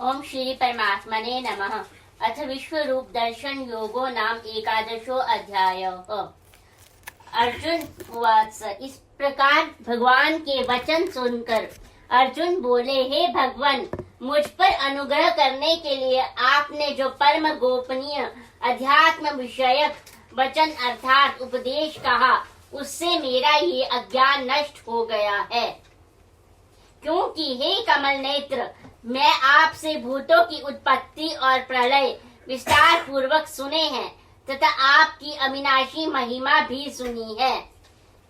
ओम श्री परमात्मने नमः। अथ विश्व रूप दर्शन योगो नाम एकादशो अध्याय। अर्जुन उवाच। इस प्रकार भगवान के वचन सुनकर अर्जुन बोले, हे भगवान, मुझ पर अनुग्रह करने के लिए आपने जो परम गोपनीय अध्यात्म विषयक वचन अर्थात उपदेश कहा, उससे मेरा ये अज्ञान नष्ट हो गया है। क्योंकि हे कमल नेत्र, मैं आपसे भूतों की उत्पत्ति और प्रलय विस्तार पूर्वक सुने हैं तथा आपकी अविनाशी महिमा भी सुनी है।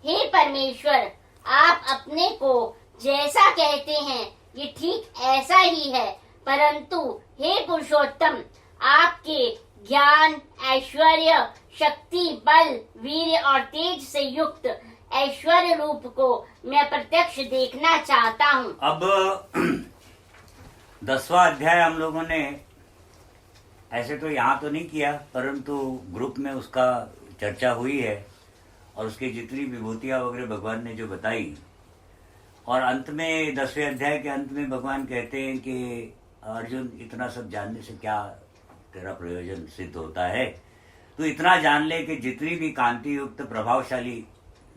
हे परमेश्वर, आप अपने को जैसा कहते हैं ये ठीक ऐसा ही है, परंतु हे पुरुषोत्तम, आपके ज्ञान, ऐश्वर्य, शक्ति, बल, वीर्य और तेज से युक्त ऐश्वर्य रूप को मैं प्रत्यक्ष देखना चाहता हूँ। अब 10वां अध्याय हम लोगों ने ऐसे तो यहाँ तो नहीं किया, परंतु ग्रुप में उसका चर्चा हुई है और उसकी जितनी विभूतियां वगैरह भगवान ने जो बताई, और अंत में 10वें अध्याय के अंत में भगवान कहते हैं कि अर्जुन, इतना सब जानने से क्या तेरा प्रयोजन सिद्ध होता है। तो इतना जान ले कि जितनी भी कांति युक्त प्रभावशाली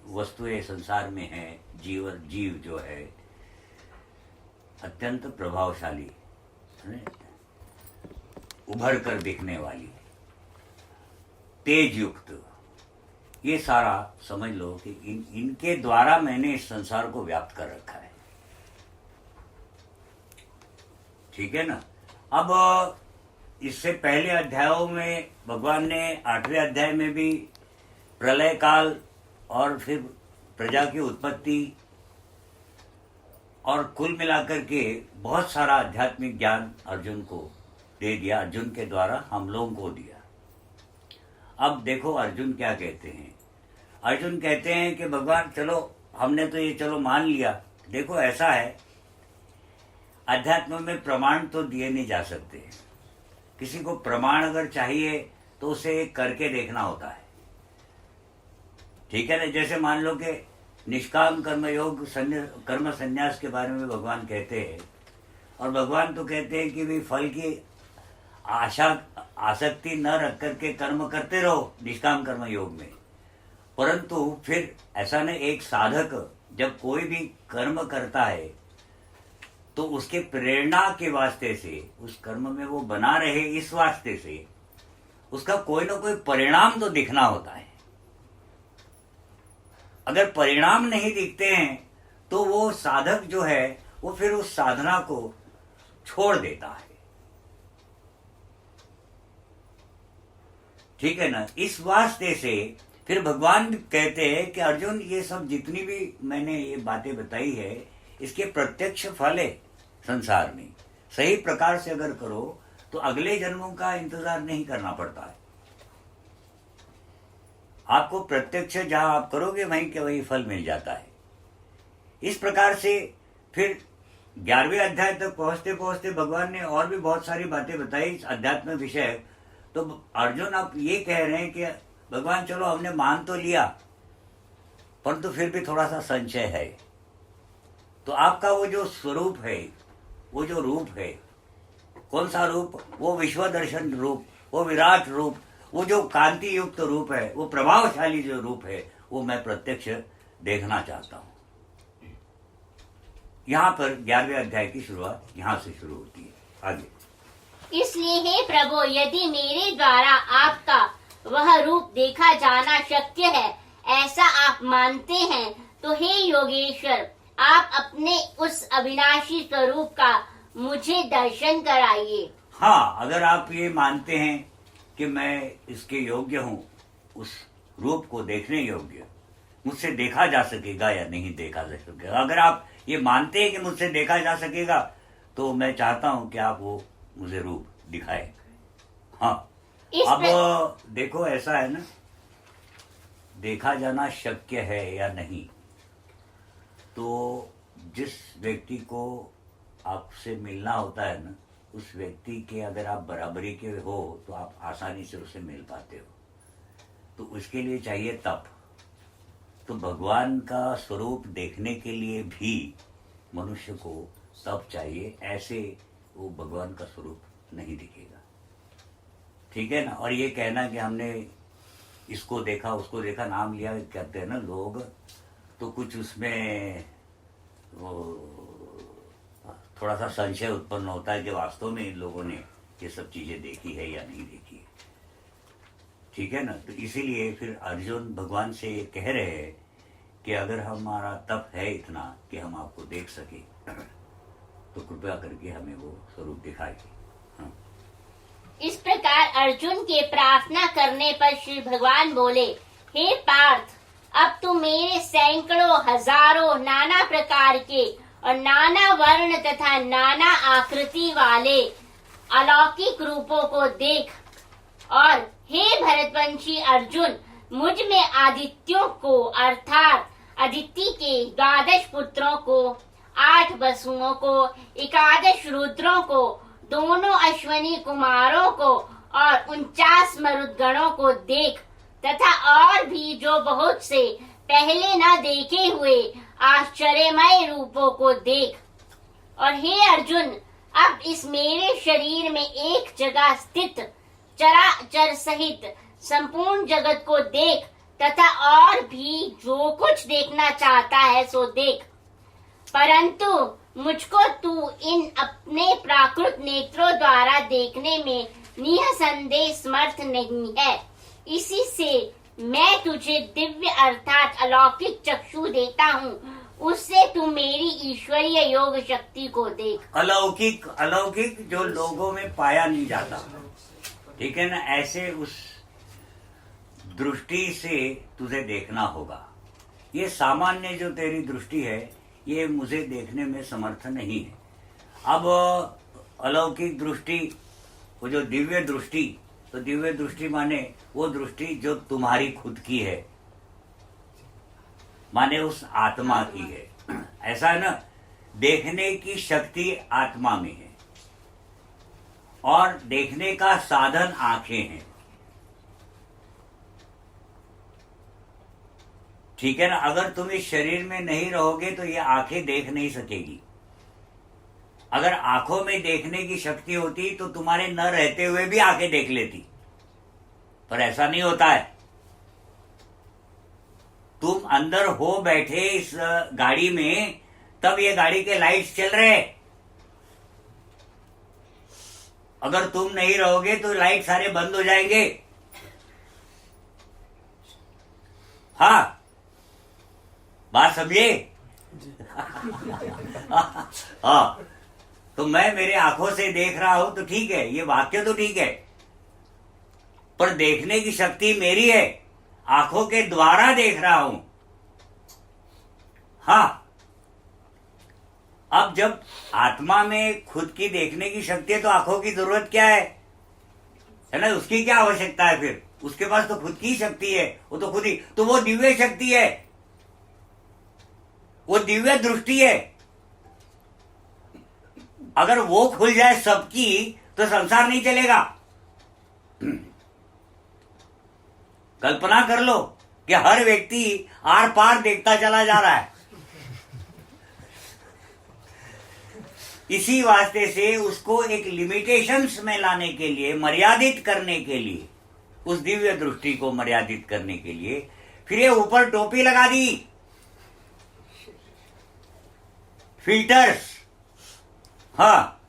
वस्तुएं संसार में है, जीव जो है अत्यंत प्रभावशाली, उभर कर दिखने वाली, तेज युक्त, ये सारा समझ लो कि इनके द्वारा मैंने इस संसार को व्याप्त कर रखा है। ठीक है ना। अब इससे पहले अध्यायों में भगवान ने 8वें अध्याय में भी प्रलय काल और फिर प्रजा की उत्पत्ति और कुल मिलाकर के बहुत सारा आध्यात्मिक ज्ञान अर्जुन को दे दिया, अर्जुन के द्वारा हम लोगों को दिया। अब देखो अर्जुन क्या कहते हैं। अर्जुन कहते हैं कि भगवान, चलो हमने तो ये चलो मान लिया, देखो ऐसा है, अध्यात्म में प्रमाण तो दिए नहीं जा सकते। किसी को प्रमाण अगर चाहिए तो उसे करके देखना होता है। ठीक है ना। जैसे मान लो कि निष्काम कर्मयोग कर्म संन्यास के बारे में भगवान कहते हैं, और भगवान तो कहते हैं कि भी फल की आसक्ति न रख करके कर्म करते रहो निष्काम कर्म योग में। परंतु फिर ऐसा नहीं, एक साधक जब कोई भी कर्म करता है तो उसके प्रेरणा के वास्ते से, उस कर्म में वो बना रहे इस वास्ते से उसका कोई ना कोई परिणाम तो दिखना होता है। अगर परिणाम नहीं दिखते हैं तो वो साधक जो है वो फिर उस साधना को छोड़ देता है। ठीक है ना। इस वास्ते से फिर भगवान कहते हैं कि अर्जुन, ये सब जितनी भी मैंने ये बातें बताई है, इसके प्रत्यक्ष फल है संसार में। सही प्रकार से अगर करो तो अगले जन्मों का इंतजार नहीं करना पड़ता है। आपको प्रत्यक्ष जहां आप करोगे वहीं के वही फल मिल जाता है। इस प्रकार से फिर 11वें अध्याय तक पहुंचते पहुंचते भगवान ने और भी बहुत सारी बातें बताई अध्यात्म विषय। तो अर्जुन आप ये कह रहे हैं कि भगवान, चलो हमने मान तो लिया, परंतु फिर भी थोड़ा सा संशय है। तो आपका वो जो स्वरूप है, वो जो रूप है, कौन सा रूप? वो विश्व दर्शन रूप, वो विराट रूप, वो जो कांति युक्त रूप है, वो प्रभावशाली जो रूप है, वो मैं प्रत्यक्ष देखना चाहता हूं। यहां पर 11वें अध्याय की शुरुआत यहां से शुरू होती है। आगे। इसलिए हे प्रभु, यदि मेरे द्वारा आपका वह रूप देखा जाना शक्य है, ऐसा आप मानते हैं, तो हे योगेश्वर, आप अपने उस अविनाशी स्वरूप का मुझे दर्शन कराइए। हाँ, अगर आप ये मानते हैं कि मैं इसके योग्य हूं, उस रूप को देखने योग्य, मुझसे देखा जा सकेगा या नहीं देखा जा सकेगा, अगर आप ये मानते हैं कि मुझसे देखा जा सकेगा, तो मैं चाहता हूं कि आप वो मुझे रूप दिखाएं। हाँ। अब देखो ऐसा है ना, देखा जाना शक्य है या नहीं, तो जिस व्यक्ति को आपसे मिलना होता है ना, उस व्यक्ति के अगर आप बराबरी के हो तो आप आसानी से उससे मिल पाते हो। तो उसके लिए चाहिए तप। तो भगवान का स्वरूप देखने के लिए भी मनुष्य को तप चाहिए। ऐसे वो भगवान का स्वरूप नहीं दिखेगा। ठीक है ना। और ये कहना कि हमने इसको देखा उसको देखा, नाम लिया कहते हैं ना लोग, तो कुछ उसमें वो थोड़ा सा संशय उत्पन्न होता है कि वास्तव में इन लोगों ने ये सब चीजें देखी है या नहीं देखी है। ठीक है ना। तो इसीलिए फिर अर्जुन भगवान से ये कह रहे हैं कि अगर हमारा तप है इतना कि हम आपको देख सके तो कृपया करके हमें वो स्वरूप दिखाइए। हाँ। इस प्रकार अर्जुन के प्रार्थना करने पर श्री भगवान बोले, हे पार्थ, अब तू मेरे सैकड़ों हजारों नाना प्रकार के और नाना वर्ण तथा नाना आकृति वाले अलौकिक रूपों को देख, और हे भरतवंशी अर्जुन, मुझ में आदित्यों को अर्थात अदिति के 12 पुत्रों को, 8 वसुओं को, 11 रुद्रों को, दोनों अश्वनी कुमारों को और 49 मरुदगणों को देख, तथा और भी जो बहुत से पहले न देखे हुए आश्चर्यमय रूपों को देख। और हे अर्जुन, अब इस मेरे शरीर में एक जगह स्थित चराचर सहित संपूर्ण जगत को देख, तथा और भी जो कुछ देखना चाहता है सो देख, परंतु मुझको तू इन अपने प्राकृत नेत्रों द्वारा देखने में निसंदेह समर्थ नहीं है। इसी से मैं तुझे दिव्य अर्थात अलौकिक चक्षु देता हूँ, उससे तू मेरी ईश्वरीय योग शक्ति को देख। अलौकिक, अलौकिक जो लोगों में पाया नहीं जाता, ठीक है ना, ऐसे उस दृष्टि से तुझे देखना होगा। ये सामान्य जो तेरी दृष्टि है ये मुझे देखने में समर्थ नहीं है। अब अलौकिक दृष्टि, वो जो दिव्य दृष्टि, तो दिव्य दृष्टि माने वो दृष्टि जो तुम्हारी खुद की है, माने उस आत्मा की है। ऐसा है ना, देखने की शक्ति आत्मा में है और देखने का साधन आंखें हैं। ठीक है ना। अगर तुम इस शरीर में नहीं रहोगे तो ये आंखें देख नहीं सकेगी। अगर आंखों में देखने की शक्ति होती तो तुम्हारे न रहते हुए भी आंखें देख लेती, पर ऐसा नहीं होता है। तुम अंदर हो बैठे इस गाड़ी में, तब ये गाड़ी के लाइट्स चल रहे हैं। अगर तुम नहीं रहोगे तो लाइट सारे बंद हो जाएंगे। हाँ, बात समझे? हाँ, तो मैं मेरे आंखों से देख रहा हूं तो ठीक है, ये वाक्य तो ठीक है, पर देखने की शक्ति मेरी है, आंखों के द्वारा देख रहा हूं। हाँ, अब जब आत्मा में खुद की देखने की शक्ति है तो आंखों की जरूरत क्या है ना? उसकी क्या आवश्यकता है फिर? उसके पास तो खुद की शक्ति है, वो तो खुद ही, तो वो दिव्य शक्ति है, वो दिव्य दृष्टि है। अगर वो खुल जाए सबकी तो संसार नहीं चलेगा। कल्पना कर लो कि हर व्यक्ति आर पार देखता चला जा रहा है। इसी वास्ते से उसको एक लिमिटेशंस में लाने के लिए, मर्यादित करने के लिए, उस दिव्य दृष्टि को मर्यादित करने के लिए फिर ये ऊपर टोपी लगा दी, फिल्टर्स। हाँ,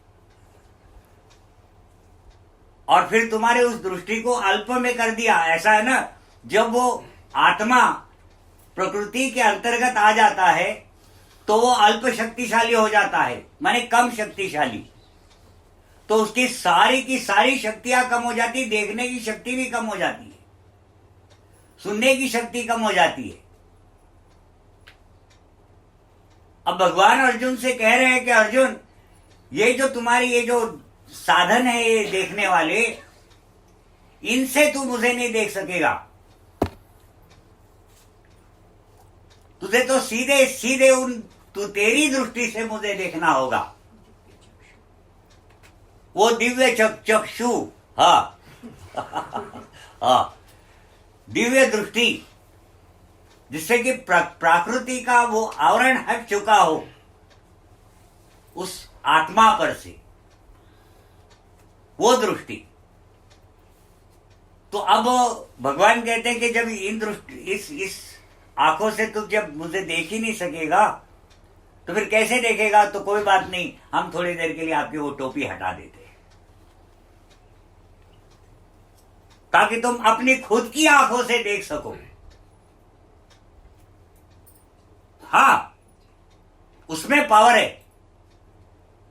और फिर तुम्हारे उस दृष्टि को अल्प में कर दिया। ऐसा है ना, जब वो आत्मा प्रकृति के अंतर्गत आ जाता है तो वो अल्प शक्तिशाली हो जाता है, माने कम शक्तिशाली। तो उसकी सारी की सारी शक्तियां कम हो जाती, देखने की शक्ति भी कम हो जाती है, सुनने की शक्ति कम हो जाती है। अब भगवान अर्जुन से कह रहे हैं कि अर्जुन, ये जो तुम्हारी ये जो साधन है ये देखने वाले, इनसे तू मुझे नहीं देख सकेगा। तुझे तो सीधे सीधे तू तेरी दृष्टि से मुझे देखना होगा, वो दिव्य चक्षु। हाँ हाँ, दिव्य दृष्टि, जिससे कि प्रकृति का वो आवरण हट चुका हो उस आत्मा पर से, वो दृष्टि। तो अब भगवान कहते हैं कि जब इन दृष्टि इस आंखों से तू जब मुझे देख ही नहीं सकेगा तो फिर कैसे देखेगा? तो कोई बात नहीं, हम थोड़ी देर के लिए आपकी वो टोपी हटा देते हैं ताकि तुम अपनी खुद की आंखों से देख सको। हाँ, उसमें पावर है।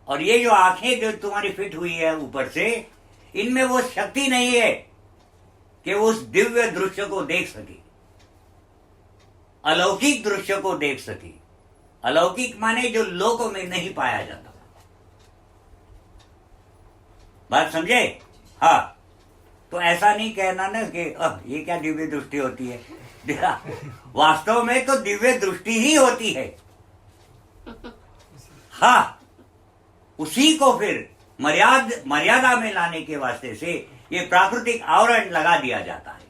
और ये जो आंखें जो तुम्हारी फिट हुई है ऊपर से, इनमें वो शक्ति नहीं है कि उस दिव्य दृश्य को देख सके, अलौकिक दृश्य को देख सके। अलौकिक माने जो लोकों में नहीं पाया जाता। बात समझे? हाँ, तो ऐसा नहीं कहना ना कि ये क्या दिव्य दृष्टि होती है। वास्तव में तो दिव्य दृष्टि ही होती है। हाँ, उसी को फिर मर्यादा में लाने के वास्ते से ये प्राकृतिक आवरण लगा दिया जाता है।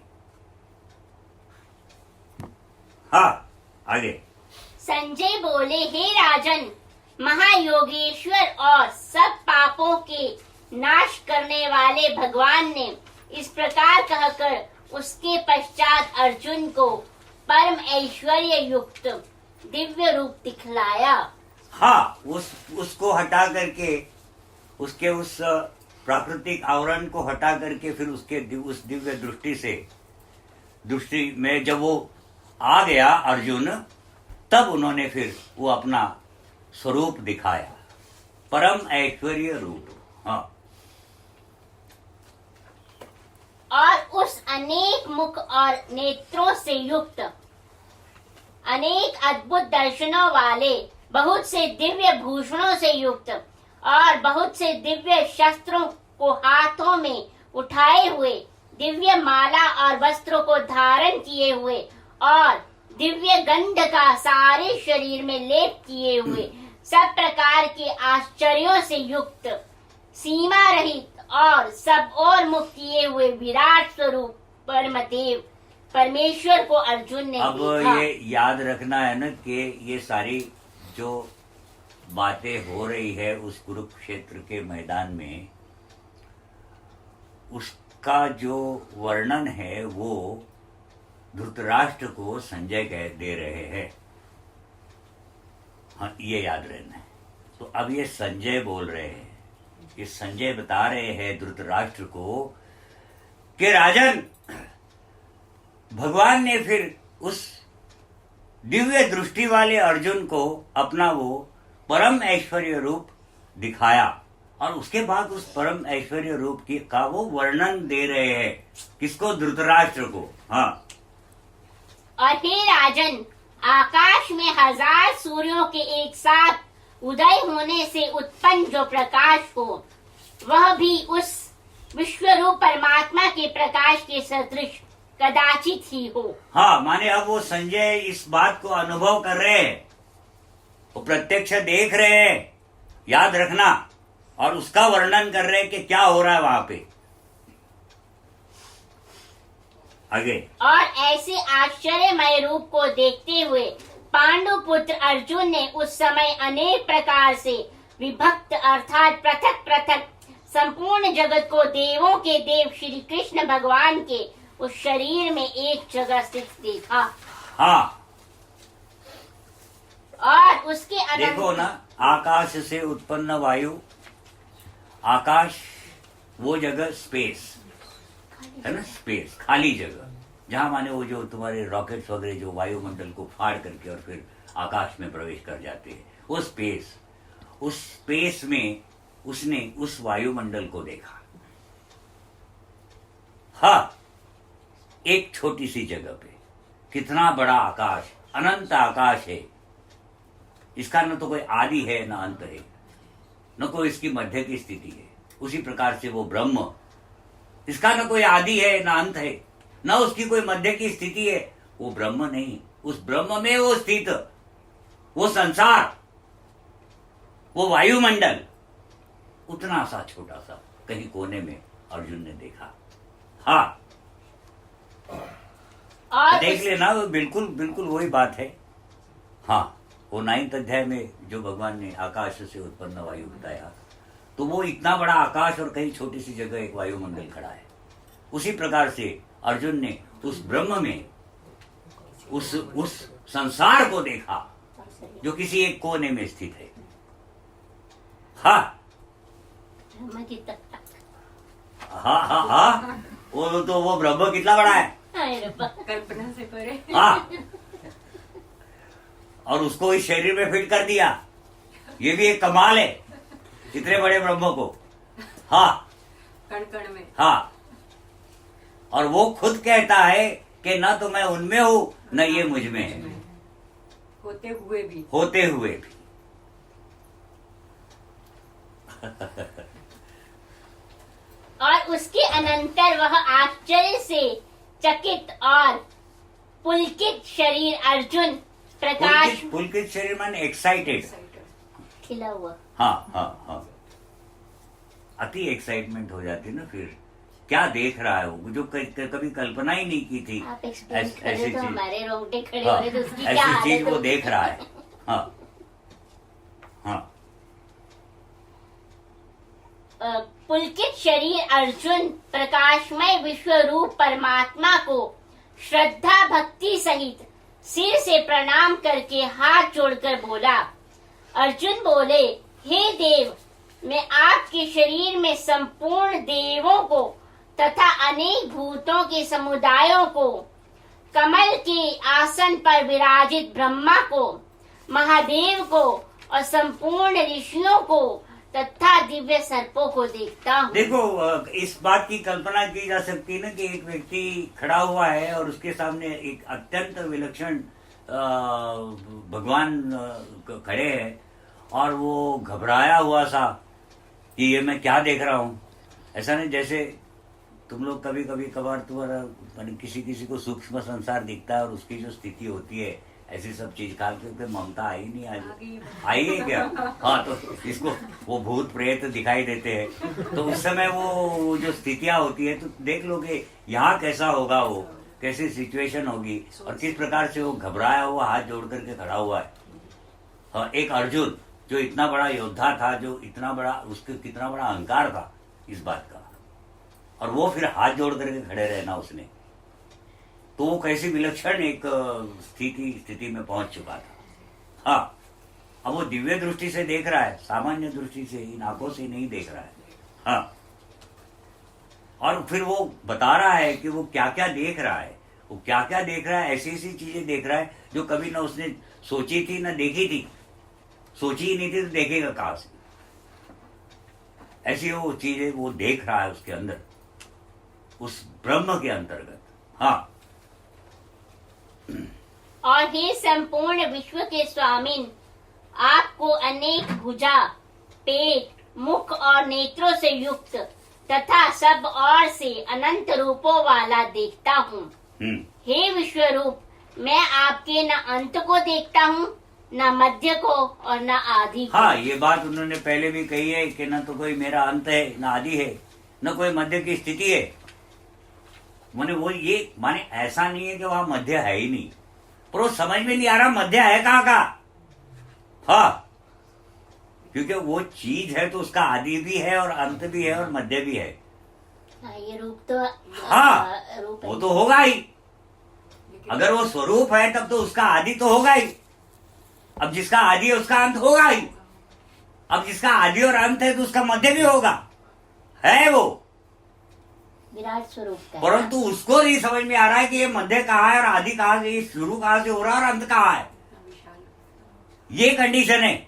हाँ, आगे। संजय बोले, हे राजन, महायोगेश्वर और सब पापों के नाश करने वाले भगवान ने इस प्रकार कहकर उसके पश्चात अर्जुन को परम ऐश्वर्य युक्त दिव्य रूप दिखलाया। हाँ, उसको हटा करके, उसके उस प्राकृतिक आवरण को हटा करके फिर उसके उस दिव्य दृष्टि में जब वो आ गया अर्जुन, तब उन्होंने फिर वो अपना स्वरूप दिखाया, परम ऐश्वर्य रूप। हाँ, और उस अनेक मुख और नेत्रों से युक्त, अनेक अद्भुत दर्शनों वाले, बहुत से दिव्य भूषणों से युक्त और बहुत से दिव्य शस्त्रों को हाथों में उठाए हुए, दिव्य माला और वस्त्रों को धारण किए हुए और दिव्य गंध का सारे शरीर में लेप किए हुए, सब प्रकार के आश्चर्यों से युक्त, सीमा रहित और सब और मुक्त किए हुए विराट स्वरूप परमदेव परमेश्वर को अर्जुन ने अब देखा। ये याद रखना है ना कि ये सारी जो बातें हो रही है उस कुरुक्षेत्र के मैदान में, उसका जो वर्णन है वो धृतराष्ट्र को संजय कह दे रहे हैं। हाँ, ये याद रहना है। तो अब ये संजय बोल रहे हैं, ये संजय बता रहे हैं धृतराष्ट्र को कि राजन, भगवान ने फिर उस दिव्य दृष्टि वाले अर्जुन को अपना वो परम ऐश्वर्य रूप दिखाया और उसके बाद उस परम ऐश्वर्य रूप की का वो वर्णन दे रहे हैं। किसको? धृतराष्ट्र को। हाँ, और हे राजन, आकाश में 1000 सूर्यों के एक साथ उदय होने से उत्पन्न जो प्रकाश हो, वह भी उस विश्वरूप परमात्मा के प्रकाश के सदृश कदाचित ही हो। हाँ, माने अब वो संजय इस बात को अनुभव कर रहे हैं, वो प्रत्यक्ष देख रहे हैं, याद रखना, और उसका वर्णन कर रहे हैं कि क्या हो रहा है वहां पे। आगे। और ऐसे आश्चर्यमय रूप को देखते हुए पांडु पुत्र अर्जुन ने उस समय अनेक प्रकार से विभक्त अर्थात पृथक पृथक संपूर्ण जगत को देवों के देव श्री कृष्ण भगवान के उस शरीर में एक जगह स्थित देखा। हाँ, और उसके देखो ना, आकाश से उत्पन्न वायु, आकाश वो जगह स्पेस है ना, स्पेस खाली जगह, जहां माने वो जो तुम्हारे रॉकेट्स वगैरह जो वायुमंडल को फाड़ करके और फिर आकाश में प्रवेश कर जाते हैं, वो स्पेस, उस स्पेस में उसने उस वायुमंडल को देखा। हाँ, एक छोटी सी जगह पे कितना बड़ा आकाश, अनंत आकाश है। इसका न तो कोई आदि है न अंत है, न कोई इसकी मध्य की स्थिति है। उसी प्रकार से वो ब्रह्म, इसका न कोई आदि है न अंत है, न उसकी कोई मध्य की स्थिति है। वो ब्रह्म नहीं, उस ब्रह्म में वो स्थित, वो संसार, वो वायुमंडल, उतना सा छोटा सा कहीं कोने में अर्जुन ने देखा। हाँ, और देख लेना, बिल्कुल बिल्कुल वही बात है। हाँ, वो 9th अध्याय में जो भगवान ने आकाश से उत्पन्न वायु बताया, तो वो इतना बड़ा आकाश और कहीं छोटी सी जगह एक वायुमंडल खड़ा है। उसी प्रकार से अर्जुन ने उस ब्रह्म में उस संसार को देखा जो किसी एक कोने में स्थित है। हाँ ब्रह्म की तक हाँ हाँ हाँ, वो ब्रह्म कितना बड़ा है, कल्पना से परे। हाँ, और उसको इस शरीर में फिट कर दिया, ये भी एक कमाल है, इतने बड़े ब्रह्म को। हाँ कण कण में। हाँ, और वो खुद कहता है कि न तो मैं उनमें हूं न ये मुझ में है, होते हुए भी। होते हुए भी। और उसके अनंतर वह आश्चर्य से चकित और पुलकित शरीर अर्जुन प्रकाश पुलकित शरीर माने एक्साइटेड, खिला हुआ। हाँ हाँ हाँ, अति एक्साइटमेंट हो जाती ना, फिर क्या देख रहा है वो जो कभी कल्पना ही नहीं की थी। आप एक्सप्लेन ऐसी करें तो चीज, हमारे रोंगटे खड़े हाँ, हो रहे, तो उसकी क्या ऐसी चीज हालत वो होगी? देख रहा है। हाँ हाँ, पुलकित शरीर अर्जुन प्रकाशमय विश्व रूप परमात्मा को श्रद्धा भक्ति सहित सिर से प्रणाम करके हाथ जोड़कर बोला। अर्जुन बोले, हे देव, मैं आपके शरीर में संपूर्ण देवों को तथा अनेक भूतों के समुदायों को, कमल के आसन पर विराजित ब्रह्मा को, महादेव को और संपूर्ण ऋषियों को तथा दिव्य सर्पों को देखता हूँ। देखो इस बात की कल्पना की जा सकती है ना कि एक व्यक्ति खड़ा हुआ है और उसके सामने एक अत्यंत विलक्षण भगवान खड़े हैं और वो घबराया हुआ सा कि ये मैं क्या देख रहा हूँ। ऐसा नहीं जैसे तुम लोग कभी कभी कभार तुम्हारा किसी को सूक्ष्म संसार दिखता है और उसकी जो स्थिति होती है, ऐसी सब चीज काल के ममता आई नहीं, आई है क्या? हाँ, तो इसको वो भूत प्रेत दिखाई देते हैं, तो उस समय वो जो स्थितियां होती है तो देख लो कि यहाँ कैसा होगा, वो कैसी सिचुएशन होगी और किस प्रकार से वो घबराया हुआ हाथ जोड़ करके खड़ा हुआ है। हाँ, एक अर्जुन जो इतना बड़ा योद्धा था, जो इतना बड़ा, उसके कितना बड़ा अहंकार था इस बात का, और वो फिर हाथ जोड़ करके खड़े रहना उसने, तो वो कैसी विलक्षण एक स्थिति में पहुंच चुका था। हाँ, अब वो दिव्य दृष्टि से देख रहा है, सामान्य दृष्टि से, इन आंखों से नहीं देख रहा है। हाँ, और फिर वो बता रहा है कि वो क्या क्या देख रहा है, वो क्या क्या देख रहा है, ऐसी ऐसी चीजें देख रहा है जो कभी ना उसने सोची थी ना देखी थी, सोची ही नहीं थी तो देखेगा कहां से। ऐसी वो चीजें वो देख रहा है उसके अंदर, उस ब्रह्म के अंतर्गत। हाँ, और हे संपूर्ण विश्व के स्वामिन, आपको अनेक भुजा, पेट, मुख और नेत्रों से युक्त तथा सब और से अनंत रूपों वाला देखता हूँ। हे विश्व रूप, मैं आपके न अंत को देखता हूँ, न मध्य को और न आदि को। हाँ, ये बात उन्होंने पहले भी कही है कि न तो कोई मेरा अंत है, न आदि है, न कोई मध्य की स्थिति है। माने ऐसा नहीं है कि वहां मध्य है ही नहीं, पर वो समझ में नहीं आ रहा मध्य है कहाँ का। हाँ, क्योंकि वो चीज है तो उसका आदि भी है और अंत भी है और मध्य भी है। ये रूप तो हाँ, रूप वो तो होगा ही। अगर वो स्वरूप है तब तो उसका आदि तो होगा ही। अब जिसका आदि है उसका अंत होगा ही। अब जिसका आदि और अंत है तो उसका मध्य भी होगा, है वो विराट स्वरूप का। परंतु उसको नहीं समझ में आ रहा है कि ये मध्य कहाँ है और आदि कहाँ से, शुरू कहाँ से हो रहा है और अंत कहाँ है। ये कंडीशन है।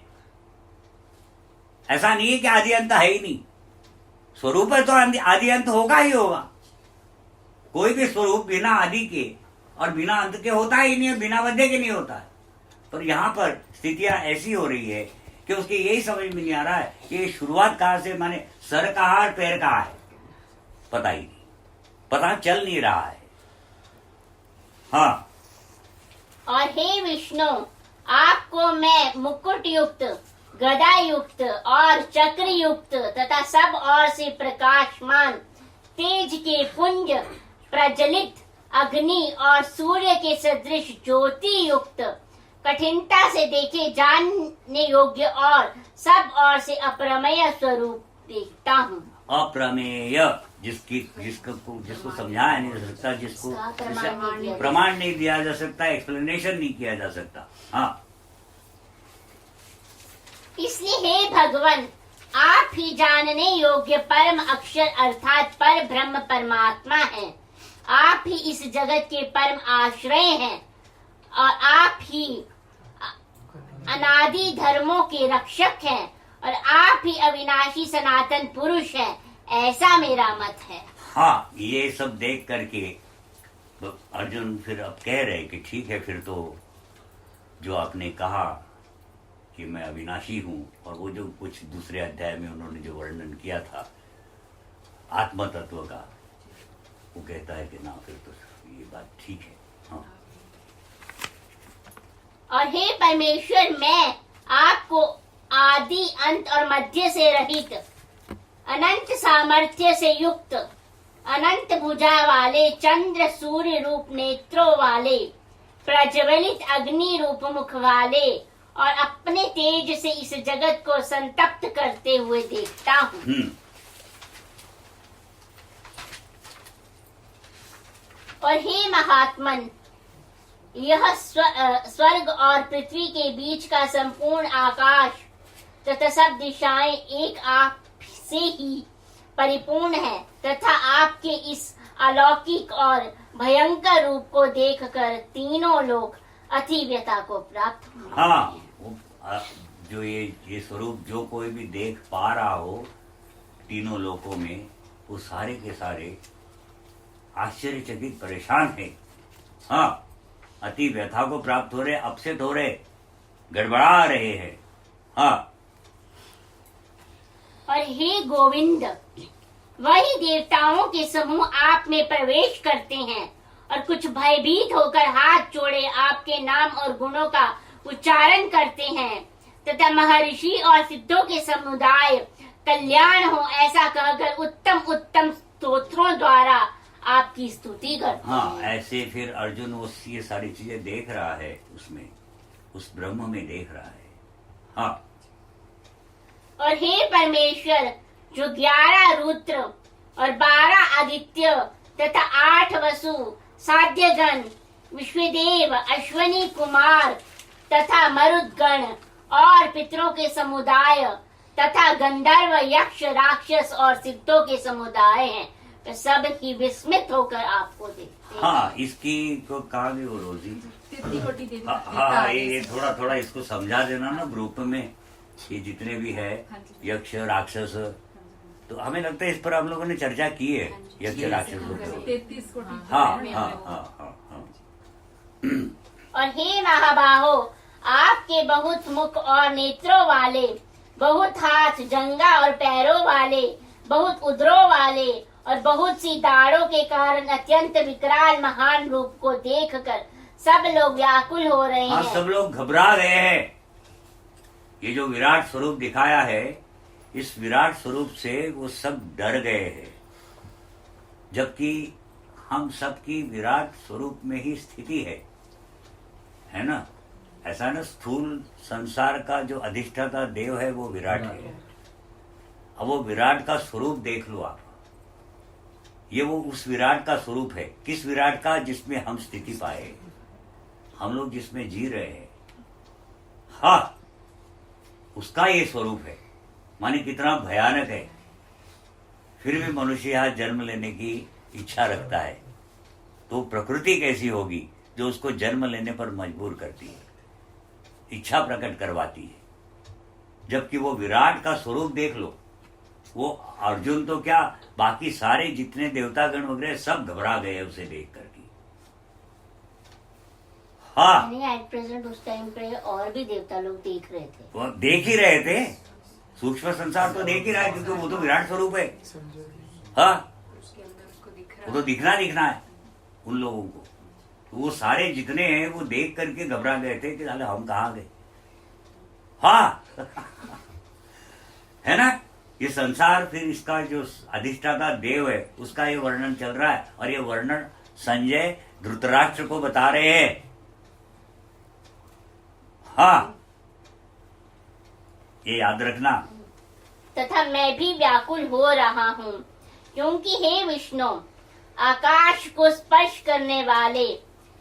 ऐसा नहीं है कि आदि अंत है ही नहीं, स्वरूप है तो आदि अंत होगा ही होगा। कोई भी स्वरूप बिना आदि के और बिना अंत के होता ही नहीं है, बिना मध्य के नहीं होता है। पर यहाँ पर स्थितियां ऐसी हो रही है कि उसके यही समझ में नहीं आ रहा है कि शुरुआत कहाँ से, माने सर कहाँ और पैर कहाँ है, पता ही नहीं, पता चल नहीं रहा है। हाँ, और हे विष्णु, आपको मैं मुकुट युक्त, गदा युक्त और चक्र युक्त तथा सब और से प्रकाशमान, तेज के पुंज, प्रज्वलित अग्नि और सूर्य के सदृश ज्योति युक्त, कठिनता से देखे जानने योग्य और सब और से अप्रमेय स्वरूप देखता हूँ। अप्रमेय, जिसको समझाया नहीं जा सकता, जिसको इसका प्रमाण नहीं दिया जा प्रमाण नहीं दिया जा सकता, एक्सप्लेनेशन नहीं किया जा सकता। हाँ, इसलिए हे भगवान, आप ही जानने योग्य परम अक्षर अर्थात पर ब्रह्म परमात्मा हैं। आप ही इस जगत के परम आश्रय हैं और आप ही अनादि धर्मों के रक्षक हैं और आप ही अविनाशी सनातन पुरुष हैं, ऐसा मेरा मत है। हाँ, ये सब देख करके अर्जुन फिर अब कह रहे कि ठीक है, फिर तो जो आपने कहा कि मैं अविनाशी हूँ, और वो जो कुछ दूसरे अध्याय में उन्होंने जो वर्णन किया था आत्म तत्व का, वो कहता है कि ना, फिर तो ये बात ठीक है। हाँ, और हे परमेश्वर, मैं आपको आदि अंत और मध्य से रहित, अनंत सामर्थ्य से युक्त, अनंत भुजा वाले, चंद्र सूर्य रूप नेत्रों वाले, प्रज्वलित अग्नि रूप मुख वाले और अपने तेज से इस जगत को संतप्त करते हुए देखता हूँ। और हे महात्मन, यह स्वर्ग और पृथ्वी के बीच का संपूर्ण आकाश तथा सब दिशाएं एक आप से ही परिपूर्ण है तथा आपके इस अलौकिक और भयंकर रूप को देखकर तीनों लोग अति व्यथा को प्राप्त होंगे। हाँ, जो ये स्वरूप जो कोई भी देख पा रहा हो तीनों लोकों में, वो सारे के सारे आश्चर्यचकित परेशान है। हाँ, अति व्यथा को प्राप्त हो रहे, अपसेट हो रहे, गड़बड़ा रहे हैं। हाँ, और हे गोविंद, वही देवताओं के समूह आप में प्रवेश करते हैं और कुछ भयभीत होकर हाथ जोड़े आपके नाम और गुणों का उच्चारण करते हैं तथा महर्षि और सिद्धों के समुदाय कल्याण हो ऐसा कहकर उत्तम उत्तम स्तोत्रों द्वारा आपकी स्तुति करते हैं। हाँ, ऐसे फिर अर्जुन वो ये सारी चीजें देख रहा है, उसमें उस ब्रह्म में देख रहा है। हाँ, और हे परमेश्वर, जो 11 रुद्र और 12 आदित्य तथा 8 वसु, साध्यगण, विश्वदेव, अश्वनी कुमार तथा मरुदगण और पितरों के समुदाय तथा गंधर्व, यक्ष, राक्षस और सिद्धों के समुदाय हैं, वे सब ही विस्मित होकर आपको देखते हैं। हाँ, इसकी को कहा भी वो रोजी। हाँ, ये थोड़ा थोड़ा इसको समझा देना ना ग्रुप में, ये जितने भी है यक्ष राक्षस, तो हमें लगता है इस पर हम लोगों ने चर्चा की है, यक्ष राक्षसों पर। 33 को। हाँ हाँ हाँ हाँ हाँ। और हे महाबाहो, आपके बहुत मुख और नेत्रों वाले, बहुत हाथ, जंगा और पैरों वाले, बहुत उदरों वाले और बहुत सी दाढ़ों के कारण अत्यंत विकराल महान रूप को देखकर सब लोग व्याकुल हो रहे हाँ, हैं। सब लोग घबरा गए हैं। ये जो विराट स्वरूप दिखाया है, इस विराट स्वरूप से वो सब डर गए हैं, जबकि हम सबकी विराट स्वरूप में ही स्थिति है ना। ऐसा ना, स्थूल संसार का जो अधिष्ठाता देव है वो विराट है। अब वो विराट का स्वरूप देख लो आप, ये वो उस विराट का स्वरूप है। किस विराट का? जिसमें हम स्थिति पाए, हम लोग जिसमें जी रहे हैं। हाँ, उसका ये स्वरूप है। माने कितना भयानक है, फिर भी मनुष्य यहाँ जन्म लेने की इच्छा रखता है। तो प्रकृति कैसी होगी जो उसको जन्म लेने पर मजबूर करती है, इच्छा प्रकट करवाती है। जबकि वो विराट का स्वरूप देख लो, वो अर्जुन तो क्या, बाकी सारे जितने देवतागण वगैरह सब घबरा गए उसे देख करके। हाँ, एट प्रेजेंट उस टाइम पे और भी देवता लोग देख रहे थे। वो देख ही रहे थे, सूक्ष्म संसार तो देख ही रहा है, क्योंकि वो तो विराट स्वरूप है। हाँ, उसके अंदर उसको दिख वो रहा तो दिखना है उन लोगों को। तो वो सारे जितने हैं वो देख करके घबरा गए थे कि साले हम कहाँ गए। हाँ है ना, ये संसार, फिर इसका जो अधिष्ठाता देव है उसका ये वर्णन चल रहा है, और ये वर्णन संजय धृतराष्ट्र को बता रहे हैं। हाँ, ये याद रखना। तथा मैं भी व्याकुल हो रहा हूँ, क्योंकि हे विष्णु, आकाश को स्पर्श करने वाले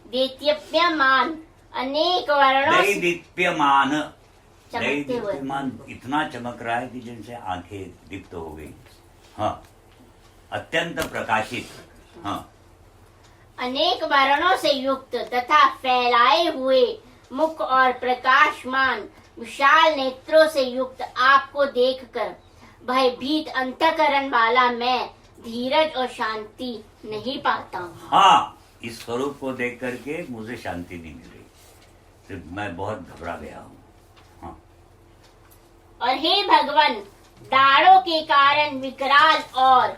दैदीप्यमान अनेक वर्णों से दैदीप्यमान चमकते हुए दैदीप्यमान इतना चमक रहा है कि जिनसे आंखें दीप्त हो गई। हाँ, अत्यंत प्रकाशित। हाँ, अनेक वर्णों से युक्त तथा फैलाए हुए मुख और प्रकाशमान विशाल नेत्रों से युक्त आपको देखकर भयभीत अंतःकरण वाला मैं धीरज और शांति नहीं पाता हूँ। हाँ, इस स्वरूप को देख करके मुझे शांति नहीं मिल रही, सिर्फ मैं बहुत घबरा गया हूँ। हाँ, और हे भगवान, दाढ़ों के कारण विकराल और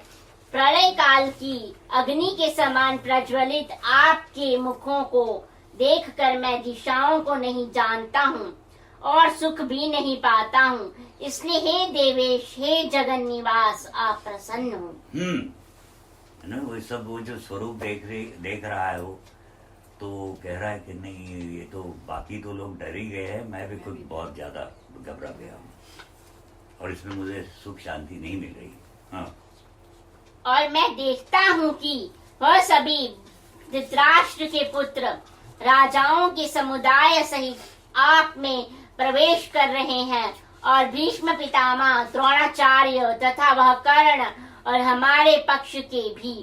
प्रलय काल की अग्नि के समान प्रज्वलित आपके मुखों को देखकर मैं दिशाओं को नहीं जानता हूँ और सुख भी नहीं पाता हूँ। इसलिए हे देवेश, हे जगन निवास, आप प्रसन्न हो। ना वो सब वो जो स्वरूप देख रहा है वो तो कह रहा है कि नहीं, ये तो बाकी तो लोग डर ही गए हैं, मैं भी खुद बहुत ज्यादा घबरा गया हूँ और इसमें मुझे सुख शांति नहीं मिल रही। हाँ, और मैं देखता हूँ कि वह सभी धृतराष्ट्र के पुत्र राजाओं के समुदाय सहित आप में प्रवेश कर रहे हैं और भीष्म पितामह, द्रोणाचार्य तथा वह कर्ण और हमारे पक्ष के भी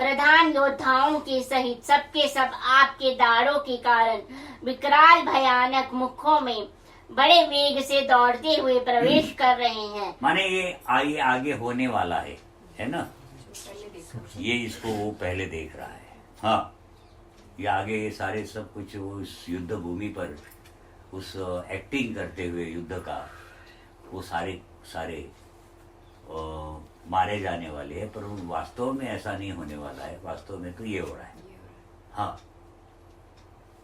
प्रधान योद्धाओं के सहित सबके सब आपके दाढ़ों के कारण विकराल भयानक मुखों में बड़े वेग से दौड़ते हुए प्रवेश कर रहे हैं। माने ये आगे होने वाला है ना? पहले देखा। ये इसको वो पहले देख रहा है। हाँ, ये आगे ये सारे सब कुछ उस युद्ध भूमि पर उस एक्टिंग करते हुए युद्ध का वो सारे मारे जाने वाले हैं, पर वास्तव में ऐसा नहीं होने वाला है। वास्तव में तो ये हो रहा है। हाँ,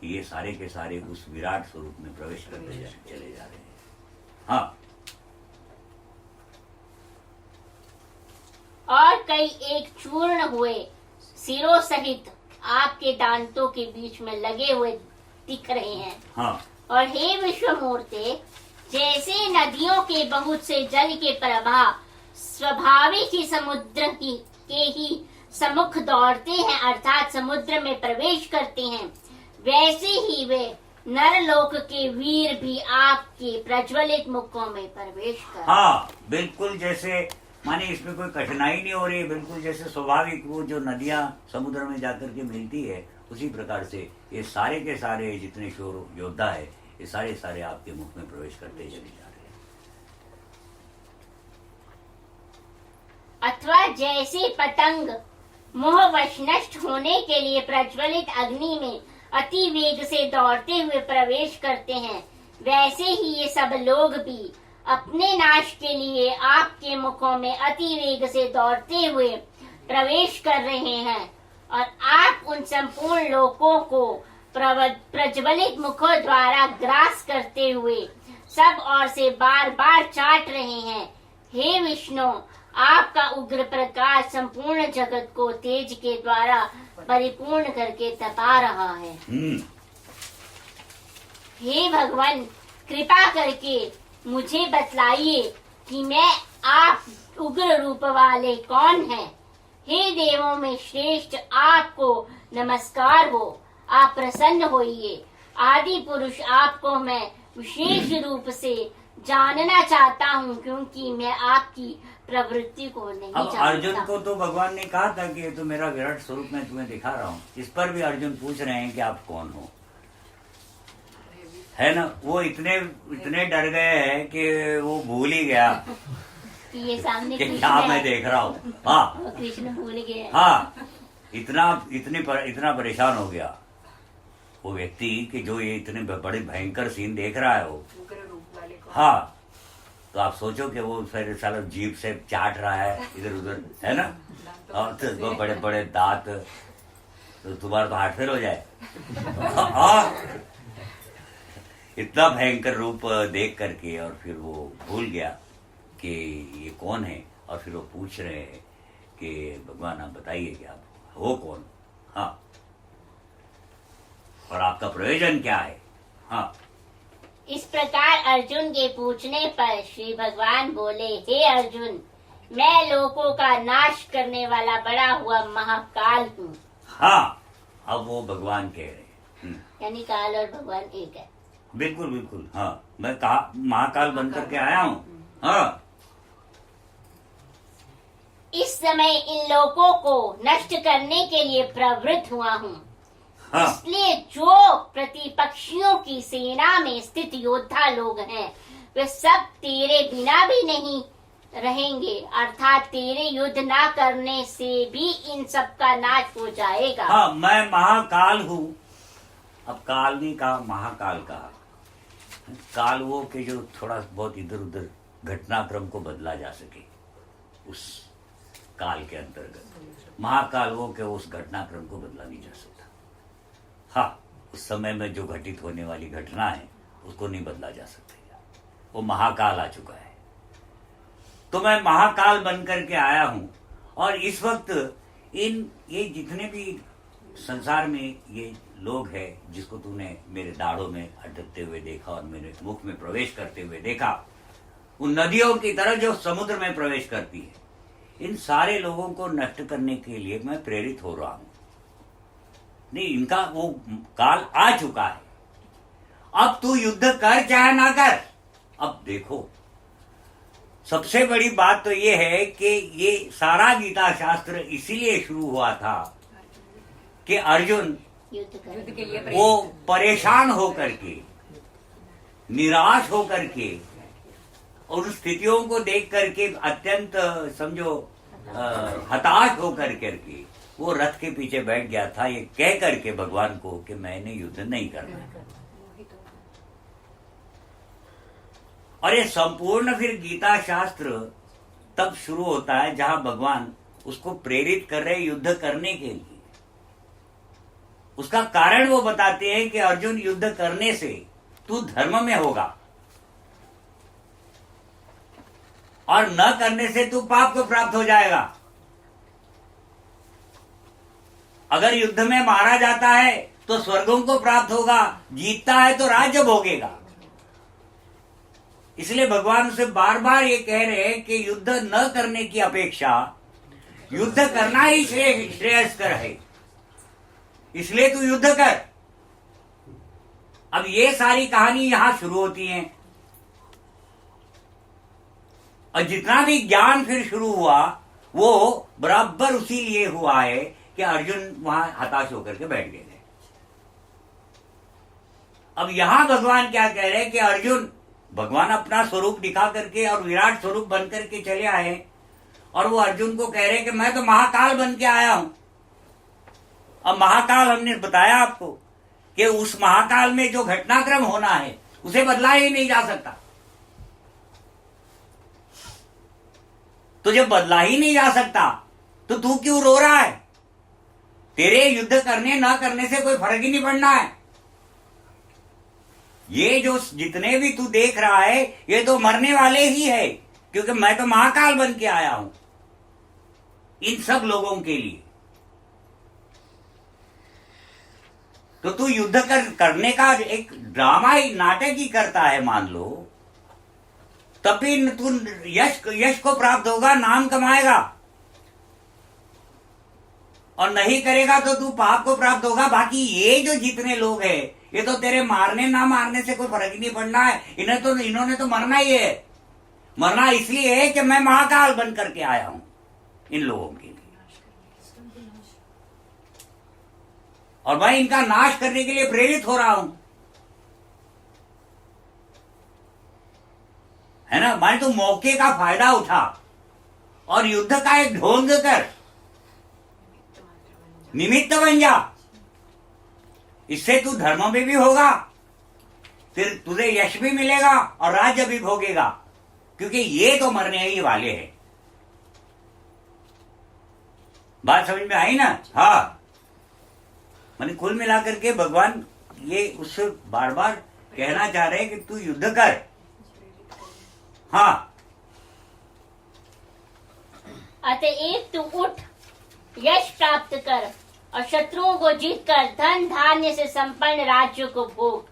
ये सारे के सारे उस विराट स्वरूप में प्रवेश करते चले जा रहे हैं। हाँ, और कई एक चूर्ण हुए सिरों सहित आपके दांतों के बीच में लगे हुए दिख रहे हैं। हाँ, और हे विश्वमूर्ते, जैसे नदियों के बहुत से जल के प्रवाह स्वाभाविक ही समुद्र के ही सम्मुख दौड़ते हैं, अर्थात समुद्र में प्रवेश करते हैं, वैसे ही वे नरलोक के वीर भी आपके प्रज्वलित मुखों में प्रवेश कर। हाँ, बिल्कुल जैसे माने इसमें कोई कठिनाई नहीं हो रही है, बिल्कुल जैसे स्वाभाविक वो जो नदियां समुद्र में जाकर के मिलती है, उसी प्रकार से ये सारे के सारे जितने शोर योद्धा है, ये सारे आपके मुख में प्रवेश करते चले जा रहे हैं। अथवा जैसे पतंग मोहवश नष्ट होने के लिए प्रज्वलित अग्नि में अति वेग से दौड़ते हुए प्रवेश करते हैं, वैसे ही ये सब लोग भी अपने नाश के लिए आपके मुखों में अति वेग से दौड़ते हुए प्रवेश कर रहे हैं और आप उन संपूर्ण लोकों को प्रज्वलित मुखों द्वारा ग्रास करते हुए सब ओर से बार बार चाट रहे हैं। हे विष्णु, आपका उग्र प्रकाश संपूर्ण जगत को तेज के द्वारा परिपूर्ण करके तपा रहा है। हे भगवान, कृपा करके मुझे बतलाइए कि मैं आप उग्र रूप वाले कौन हैं। हे देवों में श्रेष्ठ, आपको नमस्कार हो, आप प्रसन्न होइए। आदि पुरुष, आपको मैं विशेष रूप से जानना चाहता हूँ, क्योंकि मैं आपकी प्रवृत्ति को नहीं जानता। अर्जुन को तो भगवान ने कहा था कि ये तो मेरा विराट स्वरूप मैं तुम्हें दिखा रहा हूँ। इस पर भी अर्जुन पूछ रहे हैं कि आप कौन हो, है ना? वो इतने डर गए हैं कि वो भूल ही गया कि ये सामने कि कृष्ण क्या है। मैं देख रहा हूँ। हाँ, वो कृष्ण भूल गए। हाँ, इतना परेशान हो गया वो व्यक्ति कि जो ये इतने बड़े भयंकर सीन देख रहा है वो। उग्र रूप वाले को। हाँ, तो आप सोचो कि वो फिर साला जीभ से चाट रहा है इधर उधर, है ना? और तो वो बड़े बड़े दांत, तो तुम्हारा तो हार्ट फेल हो जाए। हाँ, इतना भयंकर रूप देख करके और फिर वो भूल गया कि ये कौन है, और फिर वो पूछ रहे हैं कि भगवान आप बताइए कि आप हो कौन। हाँ, और आपका प्रयोजन क्या है। हाँ, इस प्रकार अर्जुन के पूछने पर श्री भगवान बोले, हे अर्जुन, मैं लोगों का नाश करने वाला बड़ा हुआ महाकाल हूँ। हाँ, अब वो भगवान कह रहे हैं। यानी काल और भगवान एक है। बिल्कुल बिल्कुल। हाँ, मैं कहा महाकाल बन करके आया हूँ। हाँ, इस समय इन लोगों को नष्ट करने के लिए प्रवृत्त हुआ हूँ। हाँ, इसलिए जो प्रतिपक्षियों की सेना में स्थित योद्धा लोग हैं, वे सब तेरे बिना भी नहीं रहेंगे, अर्थात तेरे युद्ध ना करने से भी इन सब का नाश हो जाएगा। हाँ, मैं महाकाल हूँ। अब काल नहीं कहा, महाकाल कहा। काल वो के जो थोड़ा बहुत इधर उधर घटनाक्रम को बदला जा सके, उस काल के अंतर्गत। महाकाल वो के उस घटनाक्रम को बदला नहीं जा सकता। हाँ, उस समय में जो घटित होने वाली घटना है उसको नहीं बदला जा सकता। वो महाकाल आ चुका है। तो मैं महाकाल बन करके आया हूं, और इस वक्त ये जितने भी संसार में ये लोग हैं जिसको तूने मेरे दाढ़ों में अटकते हुए देखा और मेरे मुख में प्रवेश करते हुए देखा, उन नदियों की तरह जो समुद्र में प्रवेश करती है, इन सारे लोगों को नष्ट करने के लिए मैं प्रेरित हो रहा हूं। नहीं, इनका वो काल आ चुका है। अब तू युद्ध कर चाहे ना कर। अब देखो, सबसे बड़ी बात तो ये है कि ये सारा गीता शास्त्र इसीलिए शुरू हुआ था कि अर्जुन युद्ध के लिए वो परेशान होकर के, निराश होकर के, उन स्थितियों को देख करके अत्यंत समझो हताश होकर करके वो रथ के पीछे बैठ गया था, ये कह करके भगवान को कि मैंने युद्ध नहीं करना। और ये संपूर्ण फिर गीता शास्त्र तब शुरू होता है जहां भगवान उसको प्रेरित कर रहे युद्ध करने के लिए। उसका कारण वो बताते हैं कि अर्जुन, युद्ध करने से तू धर्म में होगा और न करने से तू पाप को प्राप्त हो जाएगा। अगर युद्ध में मारा जाता है तो स्वर्गों को प्राप्त होगा, जीतता है तो राज्य भोगेगा। इसलिए भगवान उसे बार बार ये कह रहे हैं कि युद्ध न करने की अपेक्षा युद्ध करना ही श्रेयस्कर है, इसलिए तू युद्ध कर। अब ये सारी कहानी यहां शुरू होती है, और जितना भी ज्ञान फिर शुरू हुआ वो बराबर उसी लिए हुआ है कि अर्जुन वहां हताश होकर के बैठ गए थे। अब यहां भगवान क्या कह रहे हैं कि अर्जुन, भगवान अपना स्वरूप दिखा करके और विराट स्वरूप बन करके चले आए, और वो अर्जुन को कह रहे हैं कि मैं तो महाकाल बन के आया हूं। अब महाकाल हमने बताया आपको कि उस महाकाल में जो घटनाक्रम होना है उसे बदला ही नहीं जा सकता। तो जब बदला ही नहीं जा सकता तो तू क्यों रो रहा है? तेरे युद्ध करने ना करने से कोई फर्क ही नहीं पड़ना है। ये जो जितने भी तू देख रहा है ये तो मरने वाले ही है, क्योंकि मैं तो महाकाल बन के आया हूं इन सब लोगों के लिए। तो तू युद्ध करने का एक ड्रामा ही, नाटक ही करता है मान लो, तभी तू यश को प्राप्त होगा, नाम कमाएगा, और नहीं करेगा तो तू पाप को प्राप्त होगा। बाकी ये जो जितने लोग हैं ये तो तेरे मारने ना मारने से कोई फर्क ही नहीं पड़ना है। इन्होंने तो मरना ही है। मरना इसलिए है कि मैं महाकाल बन करके आया हूं इन लोगों के लिए, और मैं इनका नाश करने के लिए प्रेरित हो रहा हूं, है ना। मैंने तो मौके का फायदा उठा और युद्ध का एक ढोंग कर निमित्त बन जा। इससे तू धर्म में भी होगा, फिर तुझे यश भी मिलेगा और राज्य भी भोगेगा, क्योंकि ये तो मरने ही वाले हैं। बात समझ में आई ना? हाँ, मैंने कुल मिलाकर के भगवान ये उससे बार बार कहना चाह रहे हैं कि तू युद्ध कर। हाँ, अतएव तू उठ, यश प्राप्त कर और शत्रुओं को जीतकर धन धान्य से संपन्न राज्य को भोग।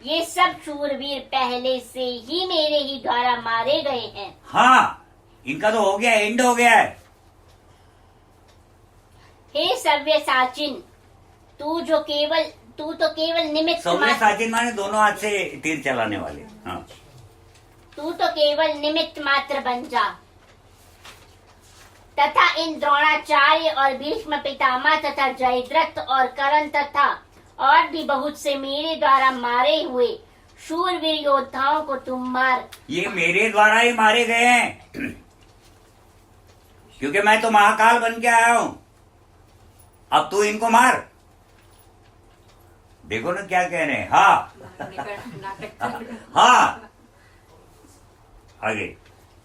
ये सब शूरवीर पहले से ही मेरे ही द्वारा मारे गए हैं। हाँ, इनका तो हो गया, एंड हो गया है। हे सव्यसाचिन, तू तो केवल निमित्त सौम्य मात्र, साचिन माने दोनों हाथ से तीर चलाने वाले। हाँ, तू तो केवल निमित्त मात्र बन जा, तथा इन द्रोणाचार्य और भीष्म पितामह तथा जयद्रथ और कर्ण तथा और भी बहुत से मेरे द्वारा मारे हुए शूरवीर योद्धाओं को तुम मार। ये मेरे द्वारा ही मारे गए हैं, क्योंकि मैं तो महाकाल बन के आया हूं। अब तू इनको मार। देखो ना क्या कह रहे हैं। हाँ नाटक हाँ, आगे।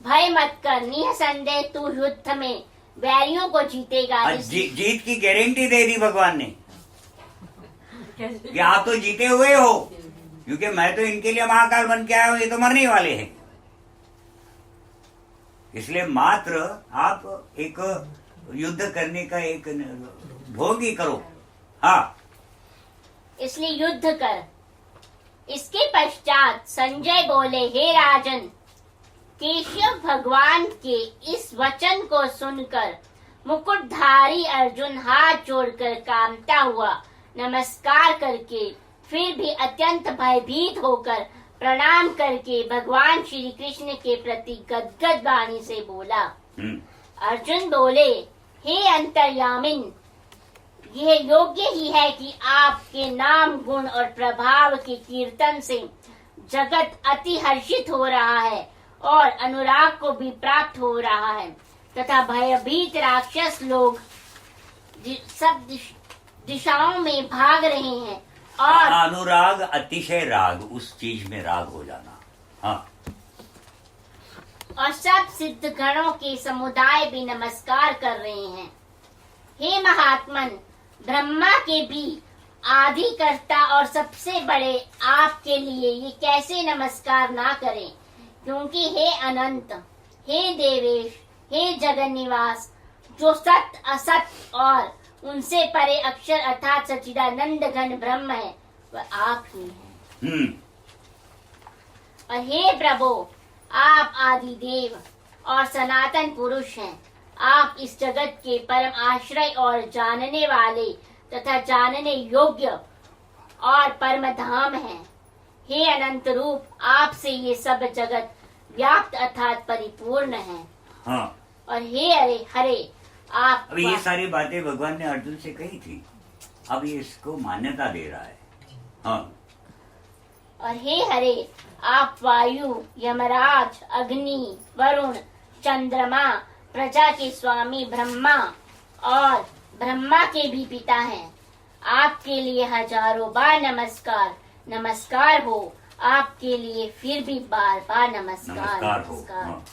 भय मत कर, निसंदेह तू युद्ध में वैरियों को जीतेगा। जीत की गारंटी दे दी भगवान ने कि आप तो जीते हुए हो, क्योंकि मैं तो इनके लिए महाकाल बन के आया हूं, ये तो मरने वाले हैं। इसलिए मात्र आप एक युद्ध करने का एक भोग ही करो। हाँ, इसलिए युद्ध कर। इसके पश्चात संजय बोले, हे राजन, केशव भगवान के इस वचन को सुनकर मुकुटधारी अर्जुन हाथ जोड़कर कांपता हुआ नमस्कार करके फिर भी अत्यंत भयभीत होकर प्रणाम करके भगवान श्री कृष्ण के प्रति गदगद वाणी से बोला। अर्जुन बोले, हे अंतर्यामिन, यह योग्य ही है कि आपके नाम गुण और प्रभाव के कीर्तन से जगत अति हर्षित हो रहा है और अनुराग को भी प्राप्त हो रहा है, तथा भयभीत राक्षस लोग सब दिशाओं में भाग रहे हैं और अनुराग अतिशय राग, उस चीज में राग हो जाना। हाँ, और सब सिद्ध गणों के समुदाय भी नमस्कार कर रहे हैं। हे महात्मन, ब्रह्मा के भी आदिकर्ता और सबसे बड़े आपके लिए ये कैसे नमस्कार ना करें, क्योंकि हे अनंत, हे देवेश, हे जगन निवास, जो सत असत और उनसे परे अक्षर अर्थात सच्चिदानंद घन ब्रह्म है, वह आप ही हैं। और हे प्रभु, आप आदि देव और सनातन पुरुष हैं। आप इस जगत के परम आश्रय और जानने वाले तथा जानने योग्य और परम धाम हैं। हे अनंत रूप, आपसे ये सब जगत व्याप्त अर्थात परिपूर्ण है। हाँ। और हे हरे आप, अब ये सारी बातें भगवान ने अर्जुन से कही थी, अब ये इसको मान्यता दे रहा है। हाँ। और हे हरे, आप वायु, यमराज, अग्नि, वरुण, चंद्रमा, प्रजा के स्वामी ब्रह्मा और ब्रह्मा के भी पिता हैं। आपके लिए हजारों बार नमस्कार नमस्कार हो, आपके लिए फिर भी बार बार नमस्कार नमस्कार। हाँ।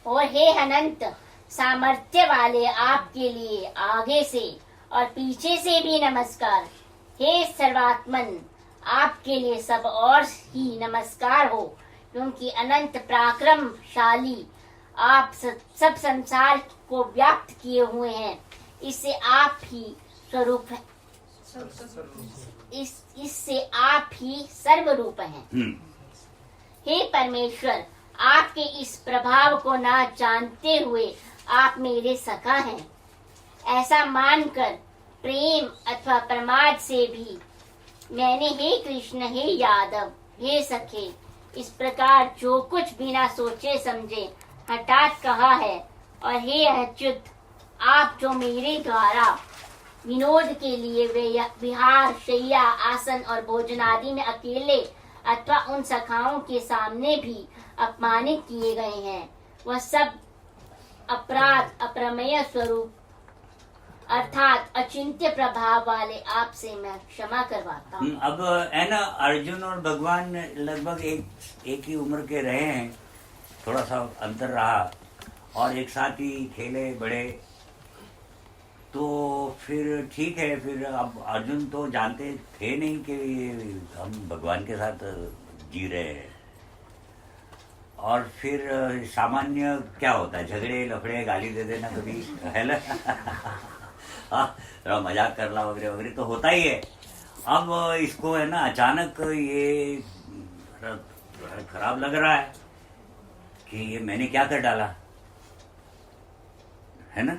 और हे अनंत सामर्थ्य वाले, आपके लिए आगे से और पीछे से भी नमस्कार। हे सर्वात्मन, आपके लिए सब और ही नमस्कार हो, क्योंकि अनंत पराक्रमशाली आप सब संसार को व्याप्त किए हुए हैं। इससे आप ही स्वरूप है, इससे आप ही सर्वरूप हैं। हे परमेश्वर, आपके इस प्रभाव को ना जानते हुए आप मेरे सखा हैं, ऐसा मानकर प्रेम अथवा प्रमाद से भी मैंने हे कृष्ण, हे यादव, हे सखे, इस प्रकार जो कुछ बिना सोचे समझे हठात कहा है। और हे अच्युत, आप जो मेरे द्वारा विनोद के लिए विहार, शैया, आसन और भोजन आदि में अकेले अथवा उन सखाओं के सामने भी अपमानित किए गए हैं, वह सब अपराध अप्रमेय स्वरूप अर्थात अचिंत्य प्रभाव वाले आपसे मैं क्षमा करवाता हूँ। अब है ना, अर्जुन और भगवान लगभग एक ही उम्र के रहे हैं, थोड़ा सा अंतर रहा और एक साथ ही खेले बड़े, तो फिर ठीक है। फिर अब अर्जुन तो जानते थे नहीं कि हम भगवान के साथ जी रहे हैं। और फिर सामान्य क्या होता है, झगड़े लफड़े, गाली दे देना कभी, है ना, थोड़ा मजाक करना वगैरह वगैरह तो होता ही है। अब इसको है ना अचानक ये खराब लग रहा है कि ये मैंने क्या कर डाला, है ना।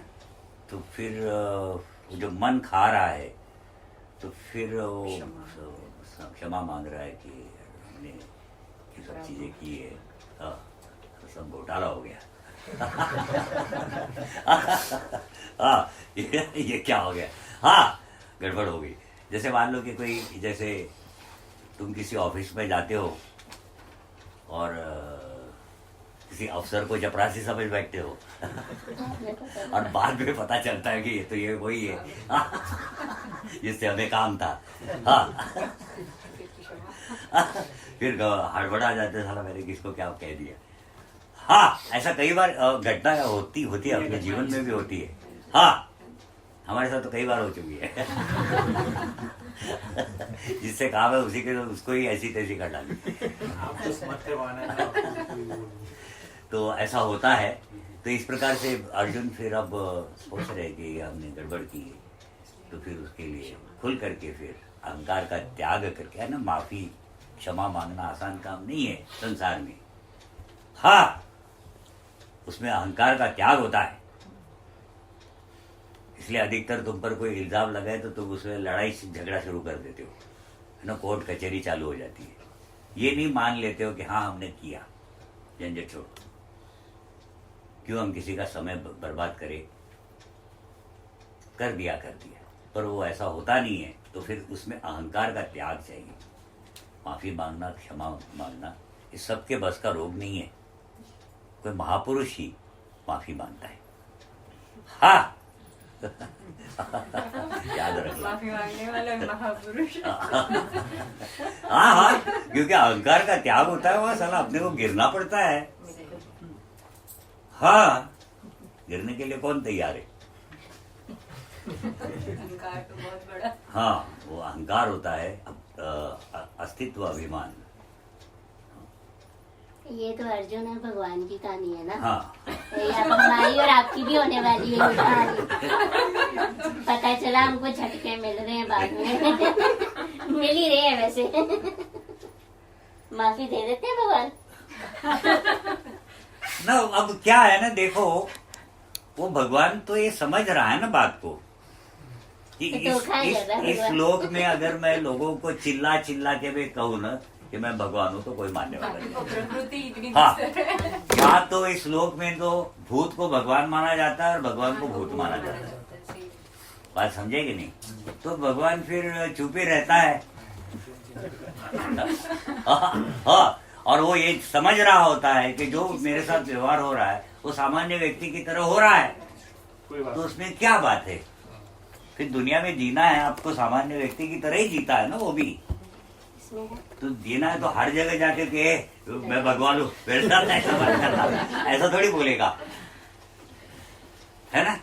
तो फिर वो जो मन खा रहा है तो फिर वो क्षमा मांग रहा है कि हमने ये सब चीजें की है, तो सब घोटाला हो गया। हाँ, ये क्या हो गया, हाँ गड़बड़ हो गई। जैसे मान लो कि कोई, जैसे तुम किसी ऑफिस में जाते हो और किसी अफसर को चपरासी समझ बैठते हो और बाद में पता चलता है कि ये तो ये वही है जिससे हमें काम था। हाँ फिर हड़बड़ा जाते हैं, साला मैंने किसको क्या कह दिया। हाँ, ऐसा कई बार घटना होती है, अपने जीवन में भी होती है। हाँ, हमारे साथ तो कई बार हो चुकी है। जिससे काम है उसी के उसको ही ऐसी तैसी कर डाली। तो ऐसा होता है। तो इस प्रकार से अर्जुन फिर अब सोच रहे कि हमने गड़बड़ की है, तो फिर उसके लिए खुल करके फिर अहंकार का त्याग करके, है ना, माफी क्षमा मांगना आसान काम नहीं है संसार में। हाँ, उसमें अहंकार का त्याग होता है। इसलिए अधिकतर तुम पर कोई इल्जाम लगाए तो तुम उसमें लड़ाई झगड़ा शुरू कर देते हो, है ना, कोर्ट कचहरी चालू हो जाती है। ये नहीं मान लेते हो कि हाँ हमने किया, झंझट छोड़, क्यों हम किसी का समय बर्बाद करें, कर दिया। पर वो ऐसा होता नहीं है। तो फिर उसमें अहंकार का त्याग चाहिए। माफी मांगना, क्षमा मांगना, इस सब के बस का रोग नहीं है। कोई महापुरुष ही माफी मांगता है। हाँ याद रखना, माफी मांगने वाला महापुरुष। हाँ, क्योंकि अहंकार का त्याग होता है, वहां साला अपने को गिरना पड़ता है। हाँ, गिरने के लिए कौन तैयार है। अहंकार तो बहुत बड़ा। हाँ, वो अहंकार होता है, अस्तित्व, अभिमान। ये तो अर्जुन और भगवान की कहानी है ना। हाँ, ये अब हमारी और आपकी भी होने वाली है ये कहानी। पता चला हमको झटके मिल रहे हैं बाद में। मिल ही रहे हैं वैसे। माफी दे देते हैं भगवान। ना अब क्या है ना, देखो वो भगवान तो ये समझ रहा है ना बात को कि इस लोक में अगर मैं लोगों को चिल्ला के मैं कहूँ ना कि मैं भगवान हूँ तो कोई मानने वाला नहीं। प्रकृति इतनी हाँ, या तो इस लोक में तो भूत को भगवान माना जाता है और भगवान को भूत माना जाता है। बात समझे कि नहीं। तो भगवान फिर चुप ही रहता है। हाँ, और वो ये समझ रहा होता है कि जो मेरे साथ व्यवहार हो रहा है वो सामान्य व्यक्ति की तरह हो रहा है, तो उसमें क्या बात है। फिर दुनिया में जीना है आपको, सामान्य व्यक्ति की तरह ही जीता है ना वो भी। तो जीना है तो हर जगह जाके के मैं भगवान हूँ, मेरे साथ ऐसा बात करना, ऐसा थोड़ी बोलेगा, है ना।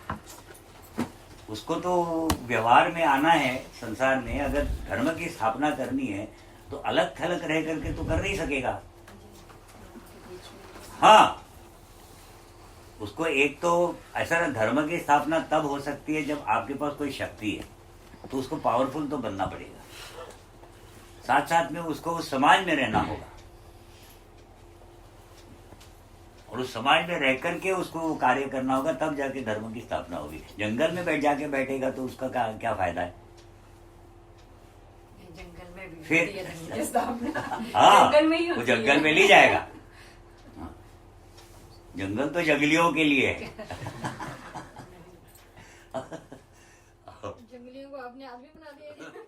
उसको तो व्यवहार में आना है संसार में। अगर धर्म की स्थापना करनी है तो अलग थलग रह करके तो कर नहीं सकेगा। हाँ, उसको एक तो ऐसा ना, धर्म की स्थापना तब हो सकती है जब आपके पास कोई शक्ति है, तो उसको पावरफुल तो बनना पड़ेगा। साथ साथ में उसको उस समाज में रहना होगा और उस समाज में रह करके उसको कार्य करना होगा, तब जाके धर्म की स्थापना होगी। जंगल में बैठेगा तो उसका क्या फायदा है। जंगल में भी फिर हाँ, जंगल में ही वो जंगल में ले जाएगा। जंगल तो जंगलियों के लिए है। जंगलियों को अपने आदमी बना दिया।